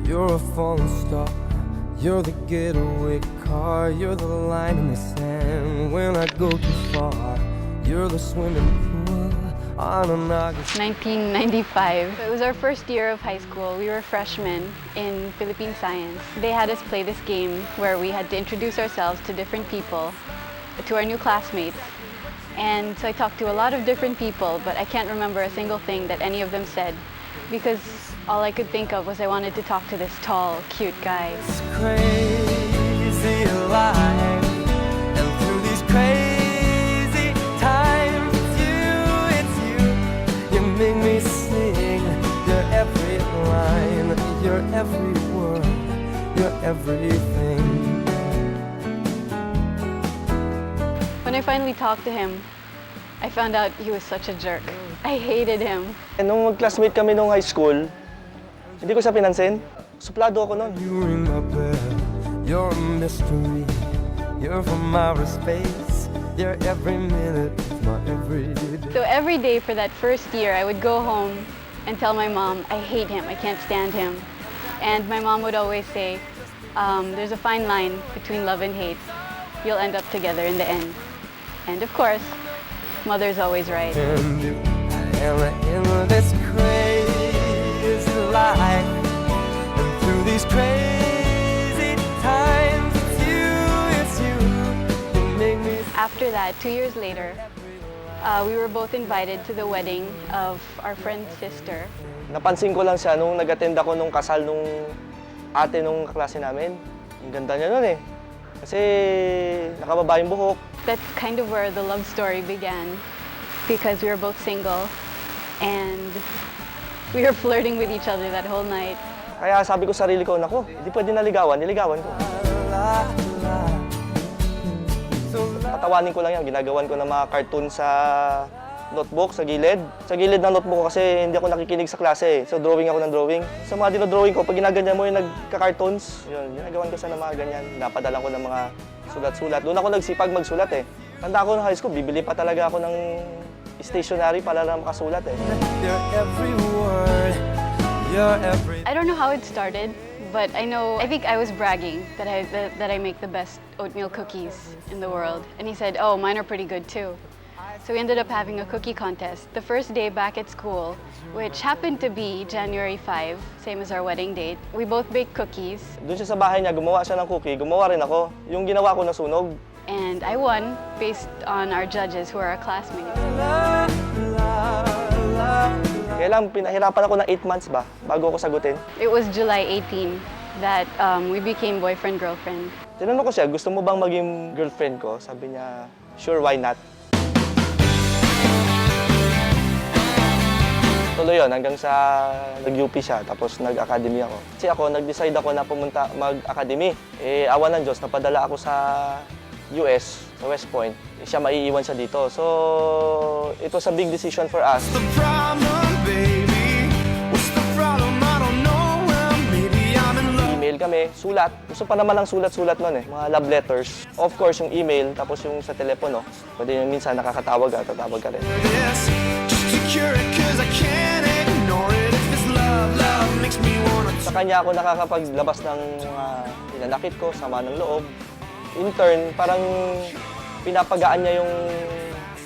You're a falling star. You're the getaway car. You're the line in the sand when I go too far. You're the swimming pool on an August. 1995. It was our first year of high school. We were freshmen in Philippine Science. They had us play this game where we had to introduce ourselves to different people, to our new classmates. And so I talked to a lot of different people, but I can't remember a single thing that any of them said because all I could think of was I wanted to talk to this tall, cute guy. It's crazy life, and through these crazy times, it's you. You make me sing your every line, your every word, your everything. When I finally talked to him, I found out he was such a jerk. I hated him. Nung mag-classmate kami nung high school, hindi ko siya pinansin. Suplado ako nun. You ring my bell, you're a mystery. You're from outer space, you're every minute of my every day. So every day for that first year, I would go home and tell my mom, I hate him, I can't stand him. And my mom would always say, there's a fine line between love and hate. You'll end up together in the end. And of course, mother's always right. And you am in this crazy life, and through these crazy times, it's you, you make me. After that, 2 years later, we were both invited to the wedding of our friend's sister. Napansin ko lang siya nung nag-attend ako nung kasal nung ate nung kaklase namin. Ang ganda niya nun eh. Kasi nakababa yung buhok. That's kind of where the love story began because we were both single and we were flirting with each other that whole night. Kaya sabi ko sa sarili ko, naku, hindi pwede naligawan, niligawan ko. Patawanin ko lang yan, ginagawan ko ng mga cartoon sa notebook, sa gilid. Sa gilid ng notebook ko kasi hindi ako nakikinig sa klase. So drawing ako ng drawing. Sa mga dinodrawing ko, pag ginaganyan mo yung nagka-cartoons, yun, ginagawan ko sa ng mga ganyan. Napadalan ko ng mga sulat-sulat. Doon ako nagsipag magsulat eh. Tanda ko ng high school, bibili pa talaga ako ng stationery para lang makasulat eh. Your every word, your every. I don't know how it started, but I think I was bragging that I make the best oatmeal cookies in the world. And he said, oh, mine are pretty good too. So we ended up having a cookie contest the first day back at school, which happened to be January 5, same as our wedding date. We both baked cookies. Doon siya sa bahay niya, gumawa siya ng cookie, gumawa rin ako. Yung ginawa ko nasunog. And I won based on our judges who are our classmates. Kaya lang, pinahirapan ako ng 8 months ba, bago ako sagutin. It was July 18 that we became boyfriend-girlfriend. Tinanong ko siya, gusto mo bang maging girlfriend ko? Sabi niya, sure, why not? Tuloy yun, hanggang sa nag-UP siya, tapos nag-academy ako. Kasi ako, nag-decide ako na pumunta mag-academy. Eh, awa ng Diyos, napadala ako sa US, sa West Point. Siya, maiiwan siya dito. So, it was a big decision for us. The problem, baby. What's the problem? I don't know. Well, maybe I'm in love. Email kami, sulat. Gusto pa naman lang sulat-sulat nun eh. Mga love letters. Of course, yung email, tapos yung sa telepono. Pwede yung minsan nakakatawag ka, tatawag ka rin. This, just to cure it, 'cause I can't ignore it. If this love makes me wanna. Sa kanya ako nakakapaglabas ng mga pinanakit ko, sama ng loob. In turn, parang pinapagaan niya yung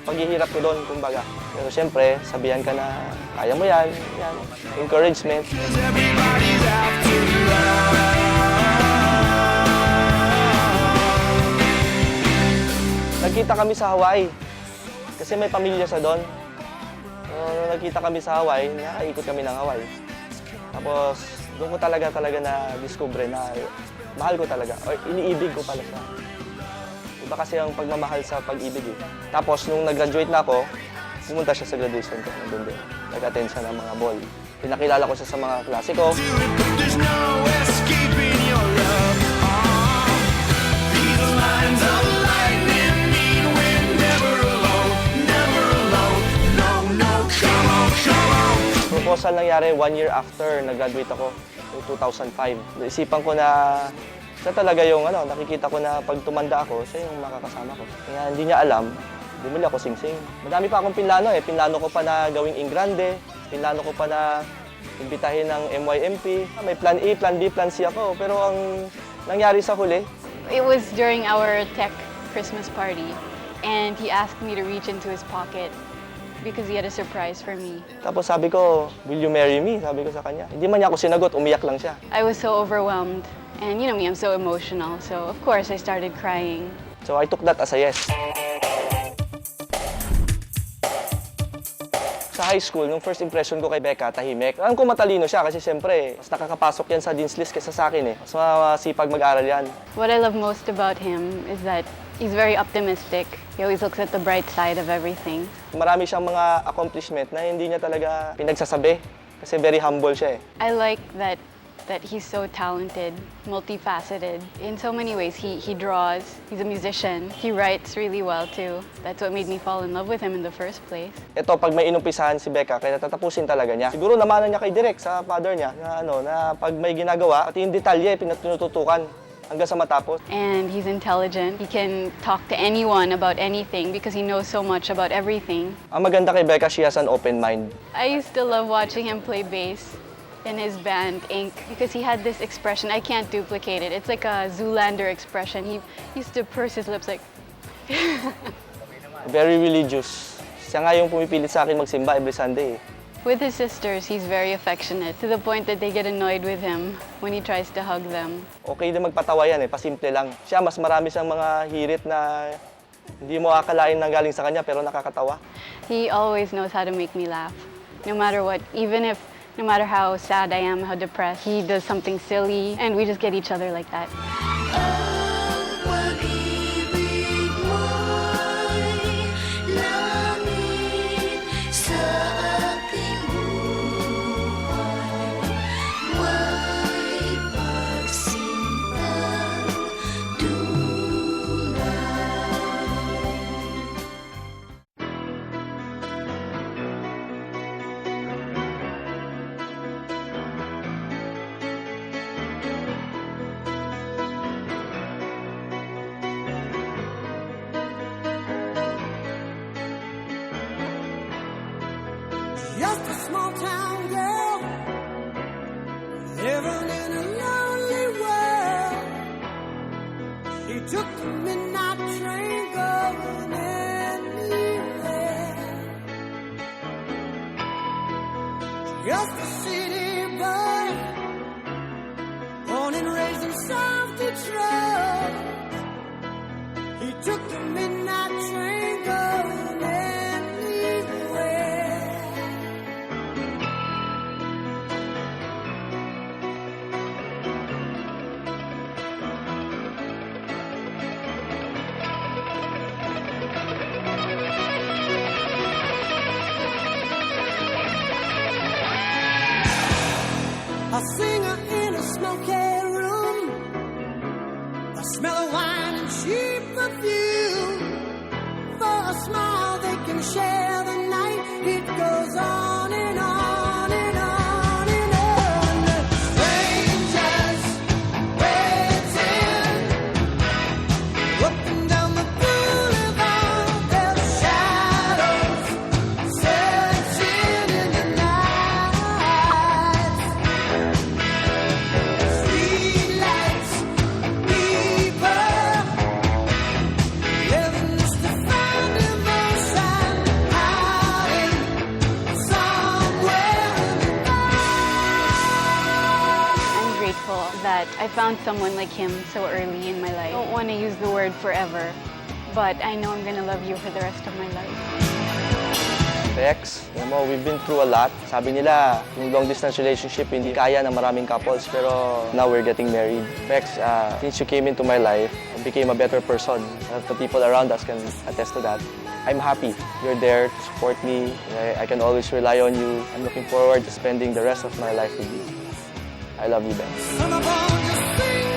paghihirap ko doon, kumbaga. Pero siyempre, sabihan ka na, kaya mo yan, yan. Encouragement. 'Cause everybody's after love. Nagkita kami sa Hawaii, kasi may pamilya siya doon. So, nung nagkita kami sa Hawaii, nakaikot kami ng Hawaii. Tapos, doon ko talaga na-discover na mahal ko talaga, or iniibig ko pala siya. Iba kasi ang pagmamahal sa pag-ibig eh. Tapos, nung nag-graduate na ako, pumunta siya sa graduation ko, nandun din. Nag-attend siya ng mga ball. Pinakilala ko siya sa mga klase ko. There's no escaping your love. These lines of lightning mean we're never alone, never alone. No, no, come on, come on. Proposal nangyari 1 year after nag-graduate ako, 2005. Naisipan ko na siya talaga yung nakikita ko na pag tumanda ako, siya yung makakasama ko. Kaya hindi niya alam, bumili ako sing-sing. Madami pa akong pinlano eh. Pinlano ko pa na gawing Ingrande, pinlano ko pa na imbitahin ng MYMP. May plan A, plan B, plan C ako. Pero ang nangyari sa huli, It was during our tech Christmas party, and he asked me to reach into his pocket because he had a surprise for me. tapos sabi ko, will you marry me? Sabi ko sa kanya. Hindi man niya ako sinagot, umiyak lang siya. I was so overwhelmed, and you know me, I'm so emotional, so of course I started crying. So I took that as a yes. Sa high school, nung first impression ko kay Becca, tahimik. Alam ko matalino siya kasi siyempre, mas nakakapasok yan sa dean's list kaysa sa akin eh. Mas masipag mag-aral yan. What I love most about him is that he's very optimistic. He always looks at the bright side of everything. Marami siyang mga accomplishment na hindi niya talaga pinagsasabi kasi very humble siya eh. I like that he's so talented, multifaceted. In so many ways, he draws, he's a musician, he writes really well too. That's what made me fall in love with him in the first place. Ito, pag may inumpisahan si Becca, kaya tatapusin talaga niya. Siguro namanan niya kay Direk sa father niya na pag may ginagawa, at yung detalye, tinututukan hanggang sa matapos. And he's intelligent. He can talk to anyone about anything because he knows so much about everything. Ang maganda kay Becca, she has an open mind. I used to love watching him play bass in his band, Ink, because he had this expression. I can't duplicate it. It's like a Zoolander expression. He used to purse his lips like... Very religious. Siya nga yung pumipilit sa akin magsimba every Sunday. With his sisters, he's very affectionate to the point that they get annoyed with him when he tries to hug them. Okay din magpatawa yan eh, pasimple lang. Siya, mas marami siyang mga hirit na hindi mo akalain na galing sa kanya pero nakakatawa. He always knows how to make me laugh, no matter what. No matter how sad I am, how depressed, he does something silly, and we just get each other like that. Just a small town girl living in a lonely world. She took the midnight train going anywhere. Just a city boy, born and raised in South Detroit. He took the midnight train going anywhere. A singer in a smoky room, the smell of wine and cheap perfume. For a smile they can share the night. It goes on and on and on and on. Strangers waiting up and down the boulevard. Their shadows searching in the night. Streetlights, people, living just to find emotion, hiding somewhere in the dark. I'm grateful that I found someone like him so early in my life. I don't want to use the word forever, but I know I'm going to love you for the rest of my life. Bex, alam mo, we've been through a lot. Sabi nila, yung long distance relationship hindi kaya ng maraming couples, pero now we're getting married. Bex, since you came into my life, I became a better person. The people around us can attest to that. I'm happy. You're there to support me. I can always rely on you. I'm looking forward to spending the rest of my life with you. I love you, Bex. Son of all just sing